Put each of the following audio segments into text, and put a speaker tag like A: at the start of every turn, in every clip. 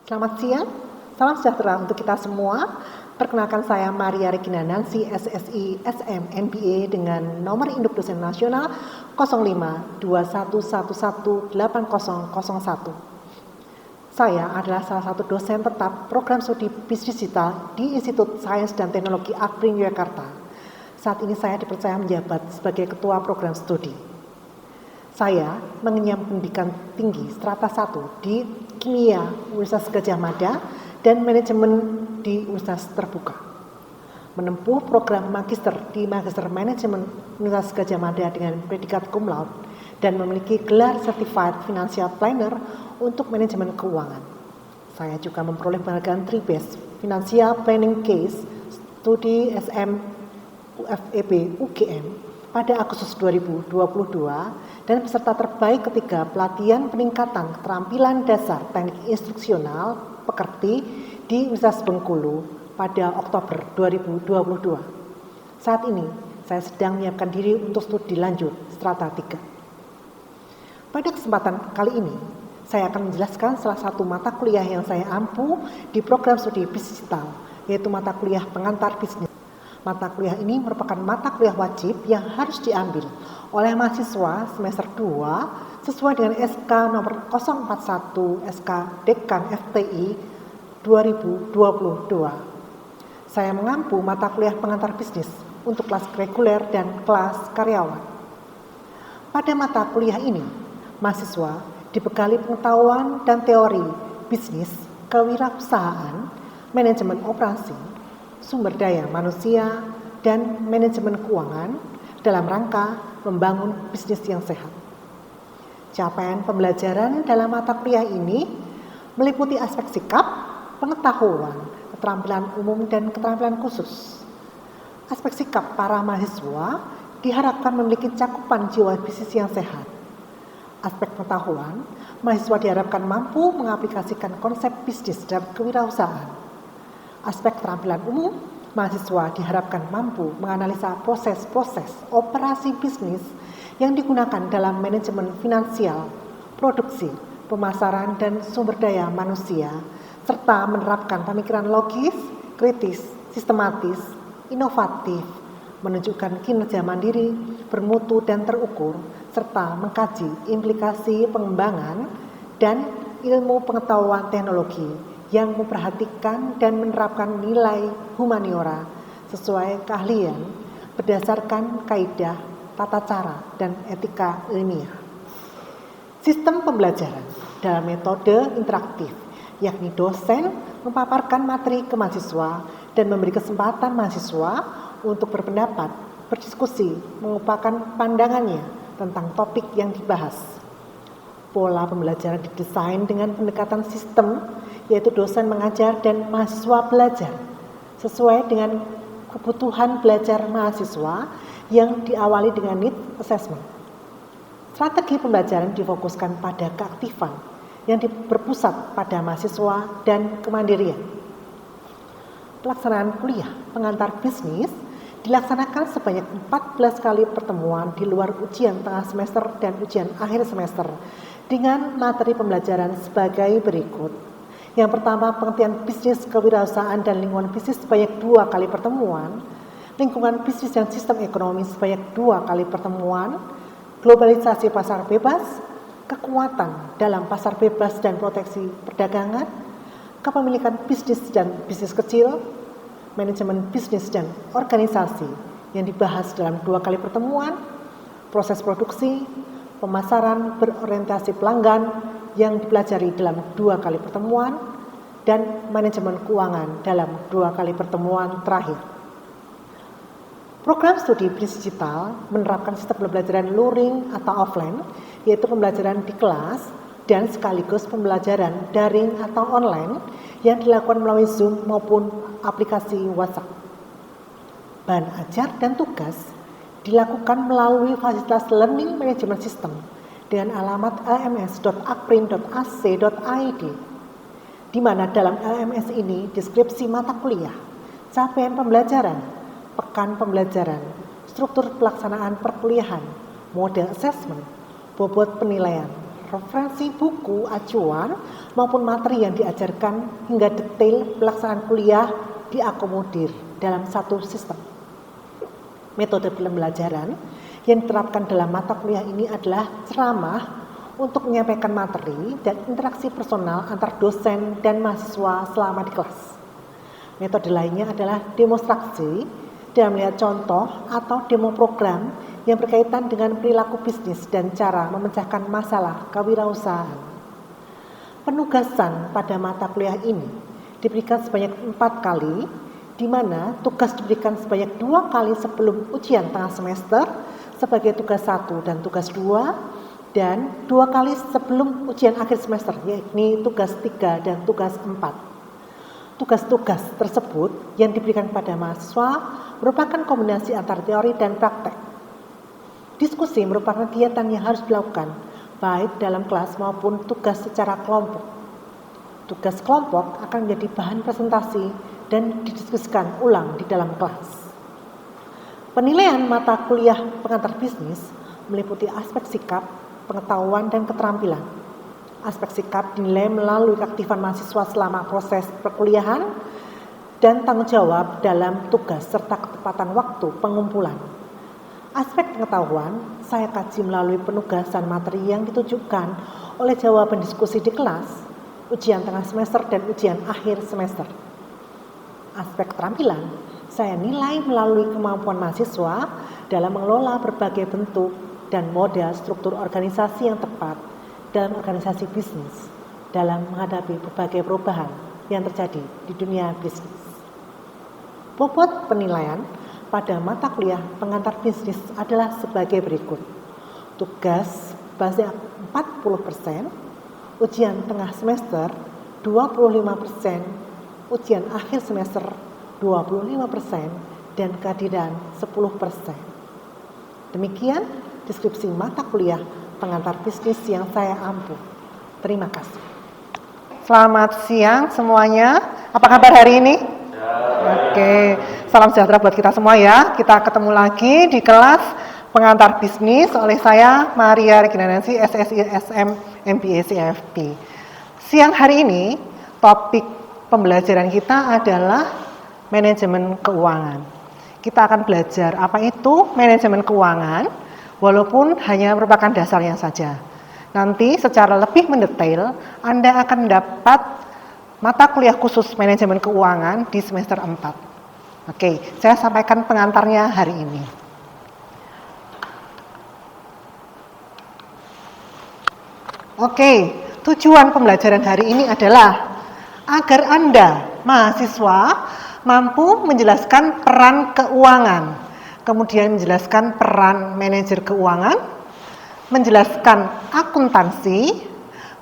A: Selamat siang, salam sejahtera untuk kita semua. Perkenalkan saya Maria Regina Nancy, SSI SM MBA dengan nomor induk dosen nasional 0521118001. Saya adalah salah satu dosen tetap program studi bisnis digital di Institut Sains dan Teknologi Akbrin Yogyakarta. Saat ini saya dipercaya menjabat sebagai ketua program studi. Saya mengenyam pendidikan tinggi strata 1 di Kimia Universitas Gadjah Mada dan Manajemen di Universitas Terbuka. Menempuh program magister di Magister Manajemen Universitas Gadjah Mada dengan predikat cum laude dan memiliki gelar Certified Financial Planner untuk manajemen keuangan. Saya juga memperoleh penghargaan Tribes Financial Planning Case Studi SM UFEB UGM pada Agustus 2022 dan peserta terbaik ketiga pelatihan peningkatan keterampilan dasar teknik instruksional pekerti di Universitas Bengkulu pada Oktober 2022. Saat ini saya sedang menyiapkan diri untuk studi lanjut strata 3. Pada kesempatan kali ini saya akan menjelaskan salah satu mata kuliah yang saya ampu di program studi bisnis digital, yaitu mata kuliah pengantar bisnis. Mata kuliah ini merupakan mata kuliah wajib yang harus diambil oleh mahasiswa semester 2 sesuai dengan SK nomor 041 SK Dekan FTI 2022. Saya mengampu mata kuliah pengantar bisnis untuk kelas reguler dan kelas karyawan. Pada mata kuliah ini, mahasiswa dibekali pengetahuan dan teori bisnis, kewirausahaan, manajemen operasi, sumber daya manusia, dan manajemen keuangan dalam rangka membangun bisnis yang sehat. Capaian pembelajaran dalam mata kuliah ini meliputi aspek sikap, pengetahuan, keterampilan umum, dan keterampilan khusus. Aspek sikap para mahasiswa diharapkan memiliki cakupan jiwa bisnis yang sehat. Aspek pengetahuan, mahasiswa diharapkan mampu mengaplikasikan konsep bisnis dalam kewirausahaan. Aspek keterampilan umum, mahasiswa diharapkan mampu menganalisa proses-proses operasi bisnis yang digunakan dalam manajemen finansial, produksi, pemasaran, dan sumber daya manusia, serta menerapkan pemikiran logis, kritis, sistematis, inovatif, menunjukkan kinerja mandiri, bermutu dan terukur, serta mengkaji implikasi pengembangan dan ilmu pengetahuan teknologi yang memperhatikan dan menerapkan nilai humaniora sesuai keahlian berdasarkan kaidah, tata cara, dan etika ilmiah. Sistem pembelajaran dalam metode interaktif, yakni dosen memaparkan materi ke mahasiswa dan memberi kesempatan mahasiswa untuk berpendapat, berdiskusi, mengungkapkan pandangannya tentang topik yang dibahas. Pola pembelajaran didesain dengan pendekatan sistem, yaitu dosen mengajar dan mahasiswa belajar sesuai dengan kebutuhan belajar mahasiswa yang diawali dengan need assessment. Strategi pembelajaran difokuskan pada keaktifan yang berpusat pada mahasiswa dan kemandirian. Pelaksanaan kuliah pengantar bisnis dilaksanakan sebanyak 14 kali pertemuan di luar ujian tengah semester dan ujian akhir semester dengan materi pembelajaran sebagai berikut. Yang pertama, pengertian bisnis, kewirausahaan, dan lingkungan bisnis sebanyak 2 kali pertemuan, lingkungan bisnis dan sistem ekonomi sebanyak 2 kali pertemuan, globalisasi pasar bebas, kekuatan dalam pasar bebas dan proteksi perdagangan, kepemilikan bisnis dan bisnis kecil, manajemen bisnis dan organisasi yang dibahas dalam 2 kali pertemuan, proses produksi, pemasaran berorientasi pelanggan yang dipelajari dalam 2 kali pertemuan, dan manajemen keuangan dalam 2 kali pertemuan terakhir. Program studi bisnis digital menerapkan sistem pembelajaran luring atau offline, yaitu pembelajaran di kelas dan sekaligus pembelajaran daring atau online yang dilakukan melalui Zoom maupun aplikasi WhatsApp. Bahan ajar dan tugas dilakukan melalui fasilitas Learning Management System dengan alamat lms.akbrin.ac.id, di mana dalam LMS ini deskripsi mata kuliah, capaian pembelajaran, pekan pembelajaran, struktur pelaksanaan perkuliahan, model assessment, bobot penilaian, referensi buku, acuan, maupun materi yang diajarkan hingga detail pelaksanaan kuliah diakomodir dalam satu sistem. Metode pembelajaran yang diterapkan dalam mata kuliah ini adalah ceramah untuk menyampaikan materi dan interaksi personal antar dosen dan mahasiswa selama di kelas. Metode lainnya adalah demonstrasi dan melihat contoh atau demo program yang berkaitan dengan perilaku bisnis dan cara memecahkan masalah kewirausahaan. Penugasan pada mata kuliah ini diberikan sebanyak 4 kali, di mana tugas diberikan sebanyak 2 kali sebelum ujian tengah semester sebagai tugas 1 dan tugas 2, dan 2 kali sebelum ujian akhir semester, yakni tugas 3 dan tugas 4. Tugas-tugas tersebut yang diberikan pada mahasiswa merupakan kombinasi antara teori dan praktek. Diskusi merupakan kegiatan yang harus dilakukan baik dalam kelas maupun tugas secara kelompok. Tugas kelompok akan menjadi bahan presentasi dan didiskusikan ulang di dalam kelas. Penilaian mata kuliah pengantar bisnis meliputi aspek sikap, pengetahuan, dan keterampilan. Aspek sikap dinilai melalui keaktifan mahasiswa selama proses perkuliahan dan tanggung jawab dalam tugas serta ketepatan waktu pengumpulan. Aspek pengetahuan saya kaji melalui penugasan materi yang ditujukan oleh jawaban diskusi di kelas, ujian tengah semester, dan ujian akhir semester. Aspek keterampilan saya nilai melalui kemampuan mahasiswa dalam mengelola berbagai bentuk dan model struktur organisasi yang tepat dalam organisasi bisnis dalam menghadapi berbagai perubahan yang terjadi di dunia bisnis. Bobot penilaian pada mata kuliah pengantar bisnis adalah sebagai berikut. Tugas sebanyak 40%, ujian tengah semester 25%, ujian akhir semester 25%, dan kehadiran 10%. Demikian deskripsi mata kuliah pengantar bisnis yang saya ampu. Terima kasih. Selamat siang semuanya. Apa kabar hari ini? Oke, salam sejahtera buat kita semua ya. Kita ketemu lagi di kelas pengantar bisnis oleh saya Maria Regina Nancy, SSI SM MBA CFP. Siang hari ini topik pembelajaran kita adalah manajemen keuangan. Kita akan belajar apa itu manajemen keuangan, walaupun hanya merupakan dasarnya saja. Nanti secara lebih mendetail Anda akan mendapat mata kuliah khusus manajemen keuangan di semester 4. Oke, saya sampaikan pengantarnya hari ini. Oke, tujuan pembelajaran hari ini adalah agar Anda, mahasiswa, mampu menjelaskan peran keuangan, kemudian menjelaskan peran manajer keuangan, menjelaskan akuntansi,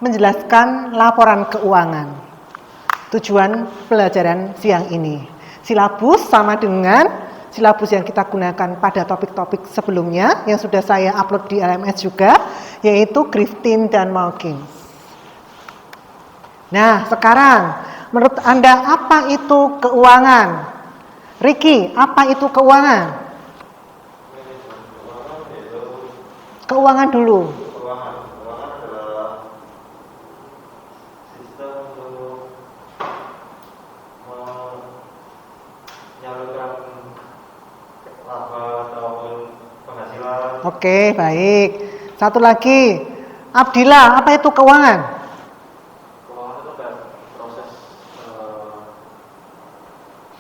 A: menjelaskan laporan keuangan. Tujuan pelajaran siang ini. Silabus sama dengan silabus yang kita gunakan pada topik-topik sebelumnya yang sudah saya upload di LMS juga, yaitu Griftin dan Malkins. Nah, sekarang menurut Anda apa itu keuangan? Ricky, apa itu keuangan? Keuangan dulu.
B: Keuangan adalah sistem untuk menyalurkan laba ataupun penghasilan.
A: Oke, baik. Satu lagi, Abdillah, apa itu keuangan?
B: Keuangan itu kan proses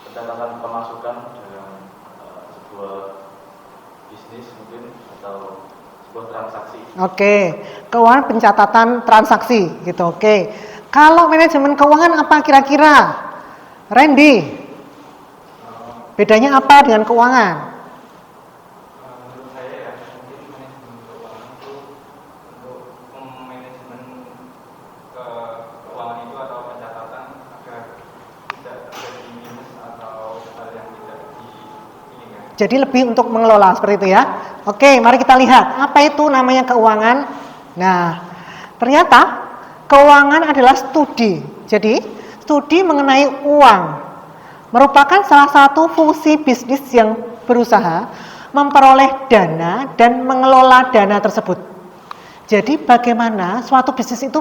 B: pencatatan pemasukan dalam sebuah bisnis mungkin atau sebuah transaksi.
A: Oke, keuangan pencatatan transaksi gitu. Oke. Kalau manajemen keuangan apa kira-kira? Randy. Bedanya apa dengan keuangan?
C: Menurut saya ya, mungkin manajemen keuangan itu untuk manajemen keuangan itu atau pencatatan agar tidak terjadi minus atau hal yang tidak diinginkan.
A: Jadi lebih untuk mengelola seperti itu ya. Oke, mari kita lihat apa itu namanya keuangan. Nah, ternyata keuangan adalah studi. Jadi, studi mengenai uang merupakan salah satu fungsi bisnis yang berusaha memperoleh dana dan mengelola dana tersebut. Jadi bagaimana suatu bisnis itu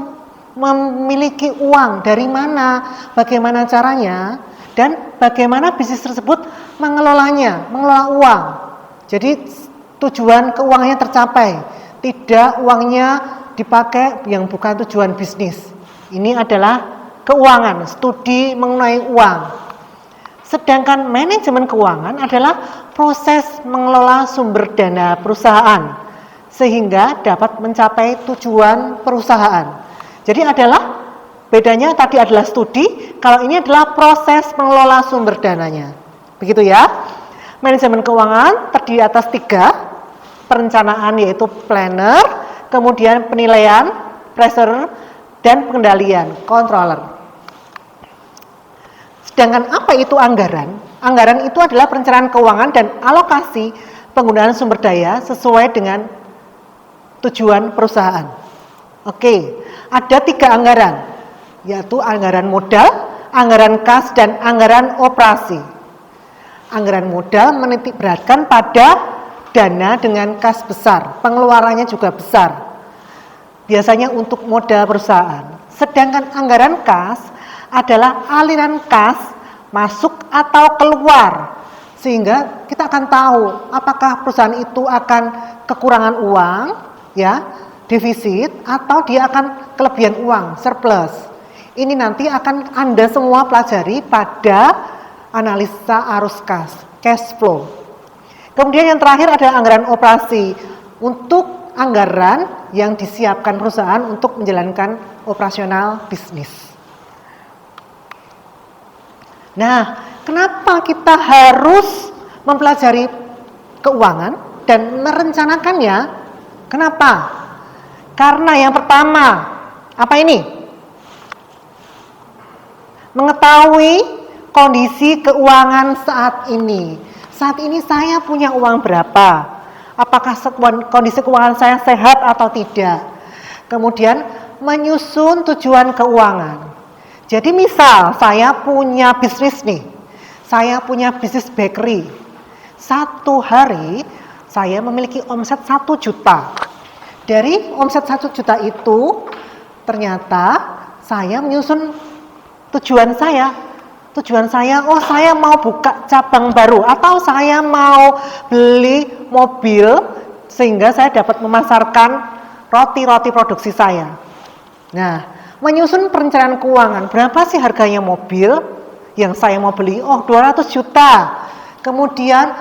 A: memiliki uang, dari mana, bagaimana caranya, dan bagaimana bisnis tersebut mengelola uang. Jadi tujuan keuangannya tercapai, tidak uangnya dipakai yang bukan tujuan bisnis. Ini adalah keuangan, studi mengenai uang. Sedangkan manajemen keuangan adalah proses mengelola sumber dana perusahaan sehingga dapat mencapai tujuan perusahaan. Jadi bedanya tadi adalah studi, kalau ini adalah proses mengelola sumber dananya. Begitu ya. Manajemen keuangan terdiri atas 3, perencanaan yaitu planner, kemudian penilaian, pressure, dan pengendalian, controller. Sedangkan apa itu anggaran? Anggaran itu adalah perencanaan keuangan dan alokasi penggunaan sumber daya sesuai dengan tujuan perusahaan. Oke, ada 3 anggaran, yaitu anggaran modal, anggaran kas, dan anggaran operasi. Anggaran modal menitik beratkan pada dana dengan kas besar, pengeluarannya juga besar, biasanya untuk modal perusahaan. Sedangkan anggaran kas adalah aliran kas masuk atau keluar, sehingga kita akan tahu apakah perusahaan itu akan kekurangan uang, ya, defisit, atau dia akan kelebihan uang, surplus. Ini nanti akan Anda semua pelajari pada analisa arus kas, cash flow. Kemudian yang terakhir adalah anggaran operasi, untuk anggaran yang disiapkan perusahaan untuk menjalankan operasional bisnis. Nah, kenapa kita harus mempelajari keuangan dan merencanakannya? Kenapa? Karena yang pertama, apa ini? Mengetahui kondisi keuangan saat ini. Saat ini saya punya uang berapa? Apakah kondisi keuangan saya sehat atau tidak? Kemudian menyusun tujuan keuangan. Jadi misal saya punya bisnis nih, saya punya bisnis bakery. Satu hari saya memiliki omset 1 juta. Dari omset 1 juta itu ternyata saya menyusun tujuan saya. Tujuan saya, oh saya mau buka cabang baru atau saya mau beli mobil sehingga saya dapat memasarkan roti-roti produksi saya. Nah, menyusun perencanaan keuangan, berapa sih harganya mobil yang saya mau beli? Oh, 200 juta. Kemudian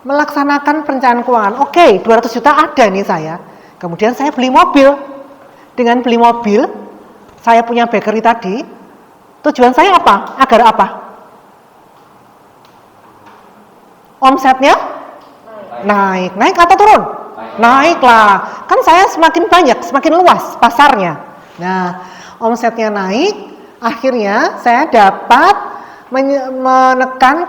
A: melaksanakan perencanaan keuangan. Oke, 200 juta ada nih saya. Kemudian saya beli mobil. Dengan beli mobil, saya punya bakery tadi. Tujuan saya apa? Agar apa? Omsetnya naik. Naik atau turun? Naik lah. Kan saya semakin banyak, semakin luas pasarnya. Nah, omsetnya naik, akhirnya saya dapat menekan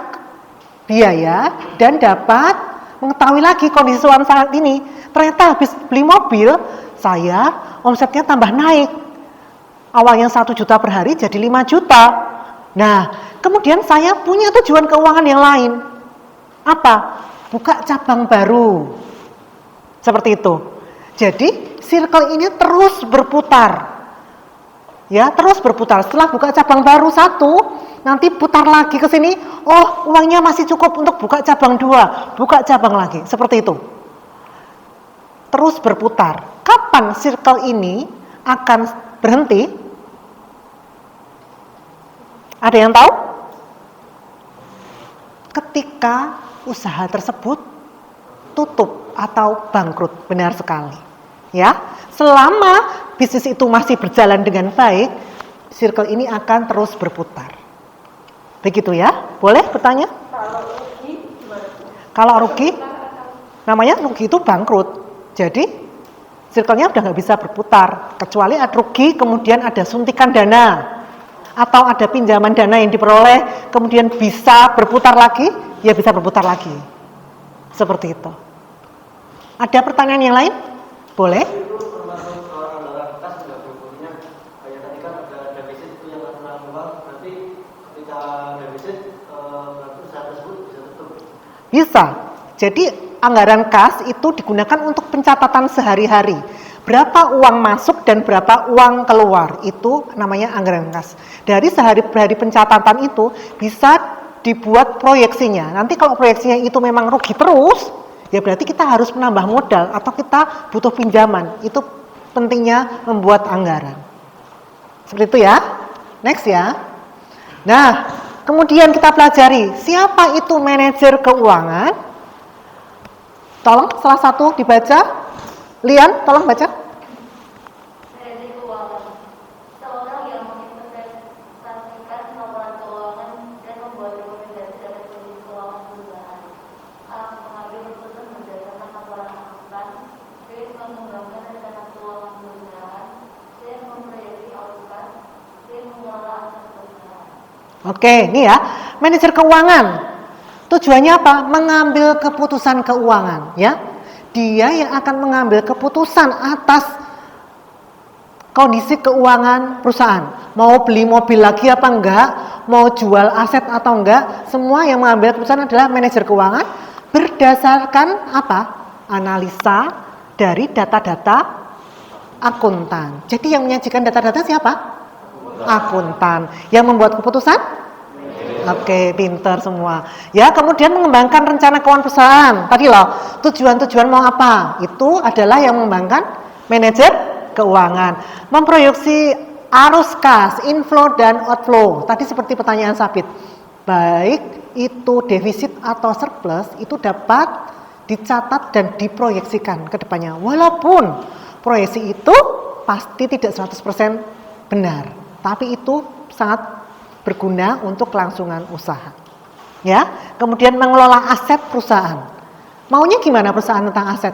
A: biaya dan dapat mengetahui lagi kondisi keuangan saat ini. Ternyata habis beli mobil, saya omsetnya tambah naik. Awalnya 1 juta per hari jadi 5 juta. Nah, kemudian saya punya tujuan keuangan yang lain. Apa? Buka cabang baru. Seperti itu. Jadi, circle ini terus berputar. Ya, terus berputar. Setelah buka cabang baru 1, nanti putar lagi ke sini. Oh, uangnya masih cukup untuk buka cabang 2, buka cabang lagi. Seperti itu. Terus berputar. Kapan circle ini akan berhenti? Ada yang tahu? Ketika usaha tersebut tutup atau bangkrut. Benar sekali. Ya, selama bisnis itu masih berjalan dengan baik, circle ini akan terus berputar. Begitu ya? Boleh bertanya?
D: Kalau rugi gimana?
A: Kalau rugi, namanya rugi itu bangkrut. Jadi circle-nya udah nggak bisa berputar, kecuali ada rugi, kemudian ada suntikan dana, atau ada pinjaman dana yang diperoleh, kemudian bisa berputar lagi, ya bisa berputar lagi. Seperti itu. Ada pertanyaan yang lain? Boleh?
E: Itu termasuk anggaran kas juga berfungsinya kayak tadi kan ada defisit itu yang kekurangan uang, nanti ketika defisit berarti usaha tersebut bisa tutup.
A: Bisa. Jadi anggaran kas itu digunakan untuk pencatatan sehari-hari. Berapa uang masuk dan berapa uang keluar, itu namanya anggaran kas. Dari sehari-hari pencatatan itu bisa dibuat proyeksinya. Nanti kalau proyeksinya itu memang rugi terus, ya berarti kita harus menambah modal atau kita butuh pinjaman. Itu pentingnya membuat anggaran. Seperti itu ya. Next ya. Nah, kemudian kita pelajari siapa itu manajer keuangan. Tolong salah satu dibaca. Lian, tolong baca.
F: Manajer keuangan, seorang yang menginvestasikan laporan keuangan dan membuat rekomendasi terhadap kondisi keuangan perusahaan. A. Mengambil keputusan berdasarkan laporan akuntan. B. Mengembangkan rencana keuangan perusahaan. C. Memproyeksi outcome. D. Mengelola aset perusahaan.
A: Oke, ini ya, manajer keuangan. Tujuannya apa? Mengambil keputusan keuangan, ya. Dia yang akan mengambil keputusan atas kondisi keuangan perusahaan. Mau beli mobil lagi apa enggak, mau jual aset atau enggak, semua yang mengambil keputusan adalah manajer keuangan berdasarkan apa? Analisa dari data-data akuntan. Jadi yang menyajikan data-data siapa? Akuntan. Yang membuat keputusan? Oke, pinter semua. Ya, kemudian mengembangkan rencana keuangan perusahaan. Tadi loh, tujuan-tujuan mau apa? Itu adalah yang mengembangkan manajer keuangan. Memproyeksi arus kas, inflow dan outflow. Tadi seperti pertanyaan Sabit. Baik itu defisit atau surplus, itu dapat dicatat dan diproyeksikan ke depannya. Walaupun proyeksi itu pasti tidak 100% benar, tapi itu sangat berguna untuk kelangsungan usaha. Ya, kemudian mengelola aset perusahaan. Maunya gimana perusahaan tentang aset?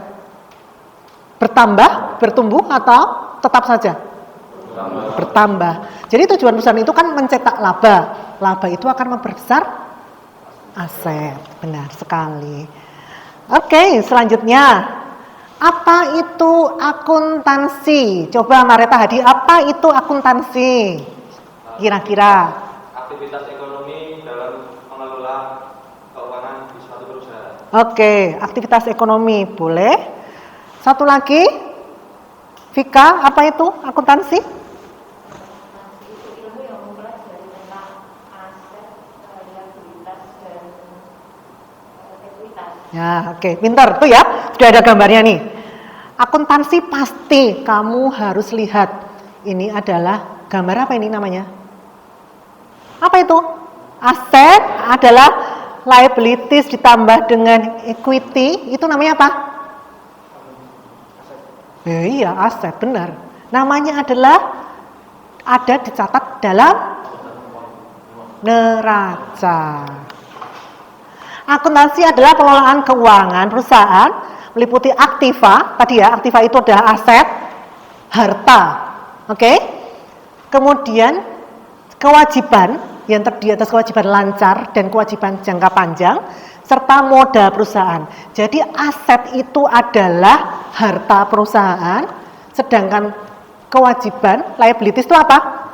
A: Bertambah, bertumbuh atau tetap saja? Bertambah. Jadi tujuan perusahaan itu kan mencetak laba. Laba itu akan memperbesar aset. Benar sekali. Oke, selanjutnya. Apa itu akuntansi? Coba Mareta Hadi, apa itu akuntansi? Kira-kira.
C: Aktivitas ekonomi dalam mengelola keuangan di suatu perusahaan.
A: Oke, aktivitas ekonomi boleh. Satu lagi, Vika, apa itu akuntansi?
F: Akuntansi itu ilmu yang mempelajari tentang aset, liabilitas dan ekuitas.
A: Ya, oke, pintar tuh ya. Sudah ada gambarnya nih. Akuntansi pasti kamu harus lihat. Ini adalah gambar apa ini namanya? Apa itu? Aset adalah liabilities ditambah dengan equity, itu namanya apa? Iya, aset, benar. Namanya adalah ada dicatat dalam neraca. Akuntansi adalah pengelolaan keuangan perusahaan meliputi aktiva, tadi ya, aktiva itu adalah aset, harta. Oke? Kemudian kewajiban yang terdiri atas kewajiban lancar dan kewajiban jangka panjang serta modal perusahaan. Jadi aset itu adalah harta perusahaan, sedangkan kewajiban liabilities itu apa?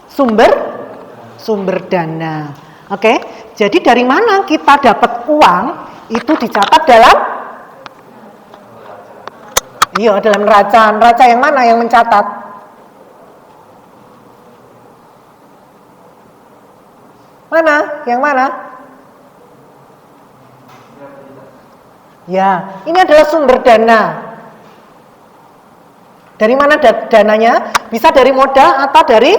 A: Sumber dana. Oke? Jadi dari mana kita dapat uang itu dicatat dalam dalam neraca. Neraca yang mana yang mencatat? Mana? Yang mana? Ya, ini adalah sumber dana. Dari mana dananya? Bisa dari modal atau dari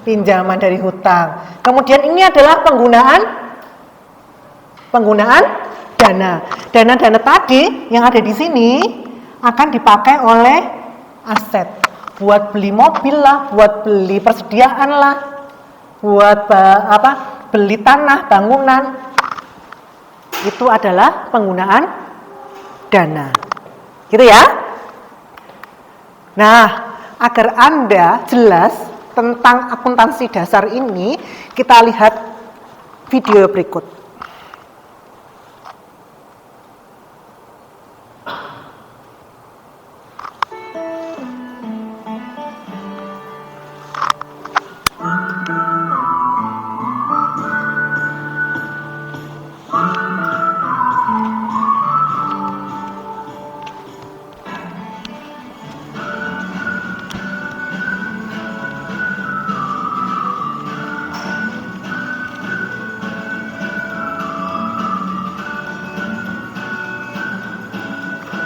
A: pinjaman, dari hutang. Kemudian ini adalah penggunaan dana. Dana-dana tadi yang ada di sini akan dipakai oleh aset. Buat beli mobil lah, buat beli persediaan lah, buat beli tanah, bangunan. Itu adalah penggunaan dana. Gitu ya. Nah, agar Anda jelas tentang akuntansi dasar ini, kita lihat video berikut.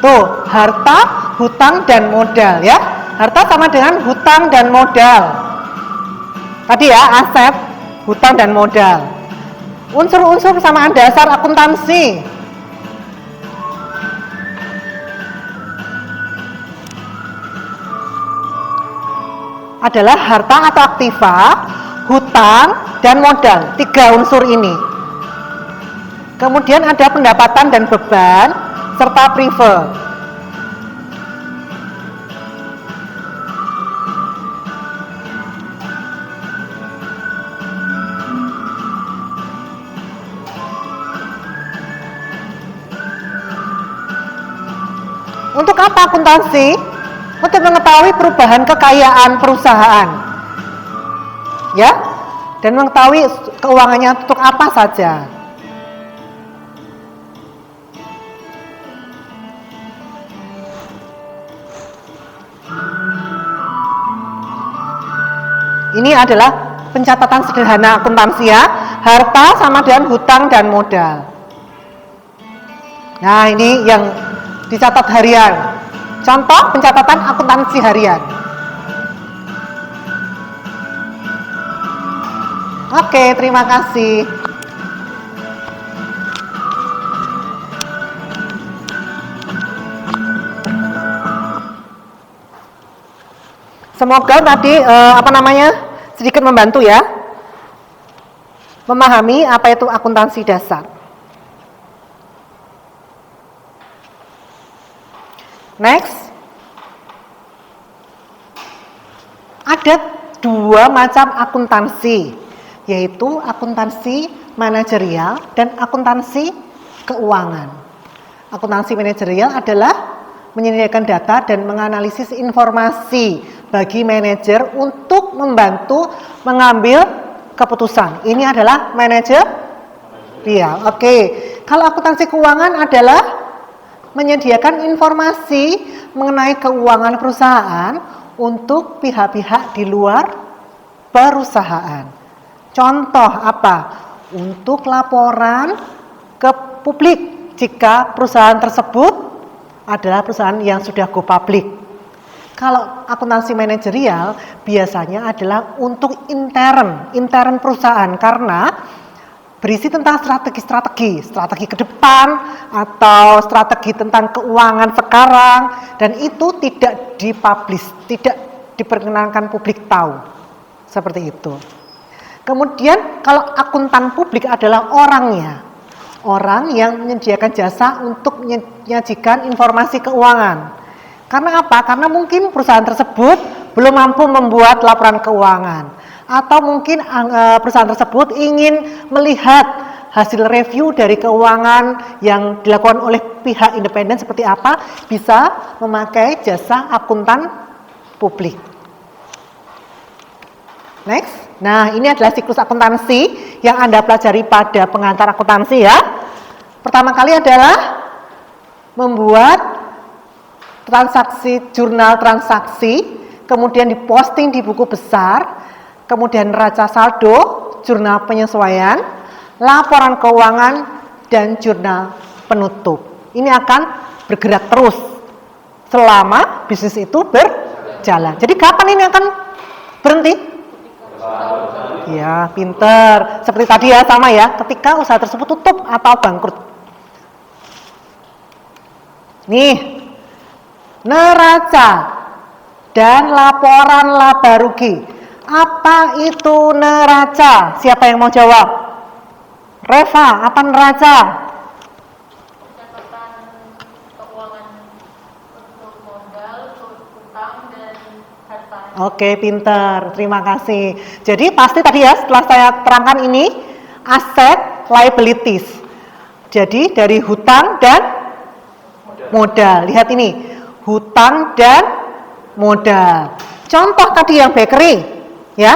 A: Tuh, harta, hutang, dan modal ya. Harta sama dengan hutang dan modal. Tadi ya, aset, hutang, dan modal. Unsur-unsur persamaan dasar akuntansi. Adalah harta atau aktiva, hutang, dan modal. 3 unsur ini. Kemudian ada pendapatan dan beban, serta prive. Untuk apa akuntansi? Untuk mengetahui perubahan kekayaan perusahaan. Ya, dan mengetahui keuangannya untuk apa saja. Ini adalah pencatatan sederhana akuntansi ya. Harta sama dengan hutang dan modal. Nah, ini yang dicatat harian. Contoh pencatatan akuntansi harian. Oke, terima kasih. Semoga tadi sedikit membantu ya, memahami apa itu akuntansi dasar. Next, ada 2 macam akuntansi, yaitu akuntansi manajerial dan akuntansi keuangan. Akuntansi manajerial adalah menyediakan data dan menganalisis informasi bagi manajer untuk membantu mengambil keputusan. Ini adalah manajerial. Oke. Kalau akuntansi keuangan adalah menyediakan informasi mengenai keuangan perusahaan untuk pihak-pihak di luar perusahaan. Contoh apa? Untuk laporan ke publik jika perusahaan tersebut adalah perusahaan yang sudah go public. Kalau akuntansi manajerial biasanya adalah untuk intern perusahaan karena berisi tentang strategi ke depan atau strategi tentang keuangan sekarang, dan itu tidak dipublish, tidak diperkenankan publik tahu. Seperti itu. Kemudian kalau akuntan publik adalah orang yang menyediakan jasa untuk menyajikan informasi keuangan. Karena apa? Karena mungkin perusahaan tersebut belum mampu membuat laporan keuangan, atau mungkin perusahaan tersebut ingin melihat hasil review dari keuangan yang dilakukan oleh pihak independen seperti apa, bisa memakai jasa akuntan publik. Next. Nah, ini adalah siklus akuntansi yang Anda pelajari pada pengantar akuntansi ya. Pertama kali adalah membuat jurnal transaksi, kemudian diposting di buku besar, kemudian neraca saldo, jurnal penyesuaian, laporan keuangan, dan jurnal penutup. Ini akan bergerak terus selama bisnis itu berjalan. Jadi kapan ini akan berhenti? Ya, pinter. Seperti tadi ya, sama ya, ketika usaha tersebut tutup atau bangkrut. Nih, neraca dan laporan laba rugi. Apa itu neraca? Siapa yang mau jawab? Reva, apa neraca?
F: Pencatatan keuangan untuk modal, hutang, dan harta.
A: Oke, pinter. Terima kasih. Jadi pasti tadi ya, setelah saya terangkan ini, aset liabilities. Jadi dari hutang dan modal. Lihat ini, hutang dan modal. Contoh tadi yang bakery, ya,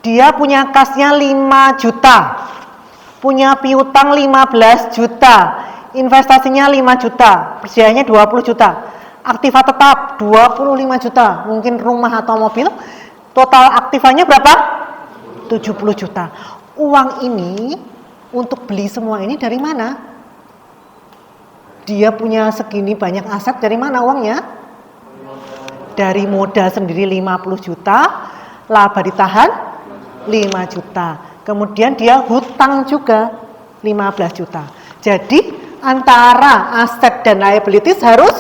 A: dia punya kasnya 5 juta, punya piutang 15 juta, investasinya 5 juta, persediaannya 20 juta, aktiva tetap 25 juta, mungkin rumah atau mobil, total aktivanya berapa? 70 juta. Uang ini untuk beli semua ini dari mana? Dia punya segini banyak aset, dari mana uangnya? Dari modal sendiri 50 juta, laba ditahan 5 juta. Kemudian dia hutang juga 15 juta. Jadi antara aset dan liabilities harus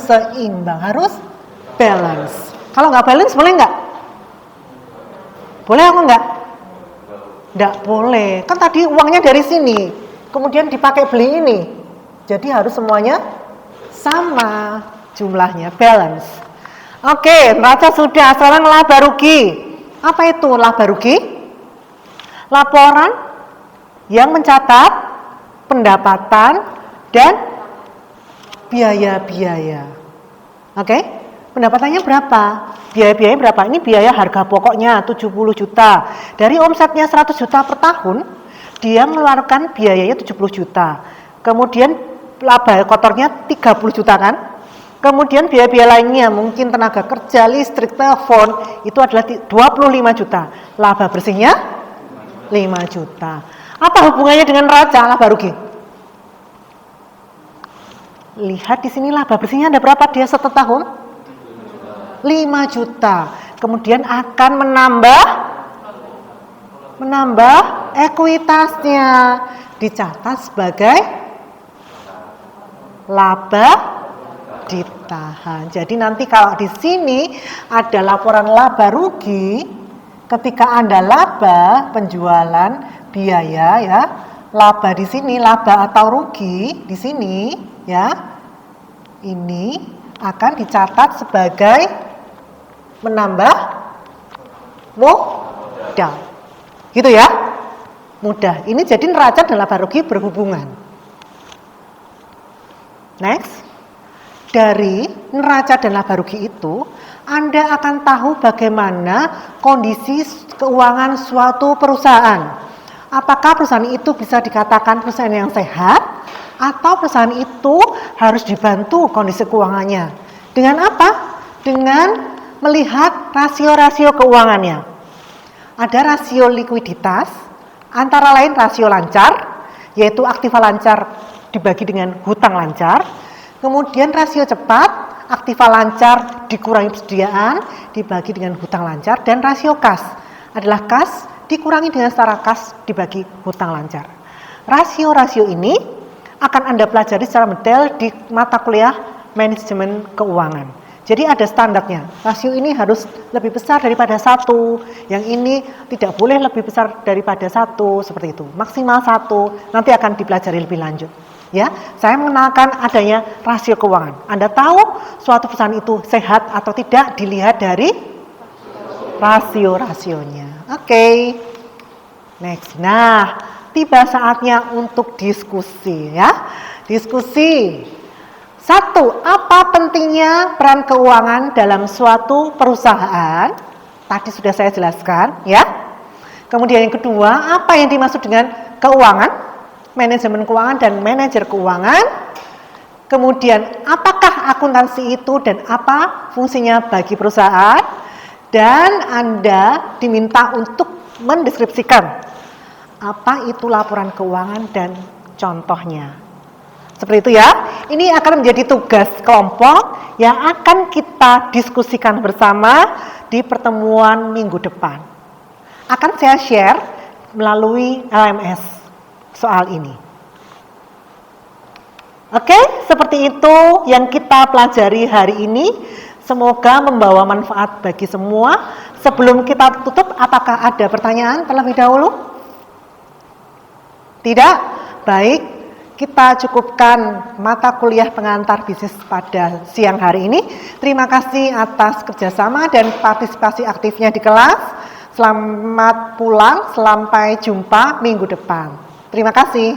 A: seimbang, harus balance. Kalau nggak balance boleh nggak? Boleh apa nggak? Nggak boleh. Kan tadi uangnya dari sini, kemudian dipakai beli ini. Jadi harus semuanya sama jumlahnya, balance. Oke, neraca sudah. Sekarang laba rugi. Apa itu laba rugi? Laporan yang mencatat pendapatan dan biaya-biaya. Oke? Pendapatannya berapa? Biaya-biayanya berapa? Ini biaya harga pokoknya 70 juta. Dari omsetnya 100 juta per tahun, dia mengeluarkan biayanya 70 juta. Kemudian laba kotornya 30 juta kan? Kemudian biaya-biaya lainnya, mungkin tenaga kerja, listrik, telepon, itu adalah 25 juta. Laba bersihnya 5 juta. Apa hubungannya dengan neraca laba rugi? Lihat di sini laba bersihnya ada berapa dia setiap tahun? 5 juta. Kemudian akan menambah ekuitasnya, dicatat sebagai laba ditahan. Jadi nanti kalau di sini ada laporan laba rugi, ketika Anda laba penjualan biaya ya, laba di sini laba atau rugi di sini ya, ini akan dicatat sebagai menambah modal. Gitu ya? Mudah. Ini jadi neraca dan laba rugi berhubungan. Next. Dari neraca dan laba rugi itu, Anda akan tahu bagaimana kondisi keuangan suatu perusahaan. Apakah perusahaan itu bisa dikatakan perusahaan yang sehat, atau perusahaan itu harus dibantu kondisi keuangannya. Dengan apa? Dengan melihat rasio-rasio keuangannya. Ada rasio likuiditas, antara lain rasio lancar, yaitu aktiva lancar dibagi dengan hutang lancar. Kemudian rasio cepat, aktiva lancar dikurangi persediaan, dibagi dengan hutang lancar. Dan rasio kas adalah kas dikurangi dengan setara kas dibagi hutang lancar. Rasio-rasio ini akan Anda pelajari secara detail di mata kuliah manajemen keuangan. Jadi ada standarnya, rasio ini harus lebih besar daripada 1, yang ini tidak boleh lebih besar daripada 1, seperti itu, maksimal 1, nanti akan dipelajari lebih lanjut. Ya, saya mengenalkan adanya rasio keuangan. Anda tahu suatu perusahaan itu sehat atau tidak dilihat dari rasio-rasionya. Oke. Next. Nah, tiba saatnya untuk diskusi ya. Diskusi. 1, apa pentingnya peran keuangan dalam suatu perusahaan? Tadi sudah saya jelaskan ya. Kemudian yang kedua, apa yang dimaksud dengan keuangan? Manajemen keuangan dan manajer keuangan. Kemudian apakah akuntansi itu dan apa fungsinya bagi perusahaan? Dan Anda diminta untuk mendeskripsikan apa itu laporan keuangan dan contohnya. Seperti itu ya. Ini akan menjadi tugas kelompok yang akan kita diskusikan bersama di pertemuan minggu depan. Akan saya share melalui LMS soal ini. Oke, seperti itu yang kita pelajari hari ini. Semoga membawa manfaat bagi semua. Sebelum kita tutup, apakah ada pertanyaan terlebih dahulu? Tidak? Baik, kita cukupkan mata kuliah pengantar bisnis pada siang hari ini. Terima kasih atas kerjasama dan partisipasi aktifnya di kelas. Selamat pulang, sampai jumpa minggu depan. Terima kasih.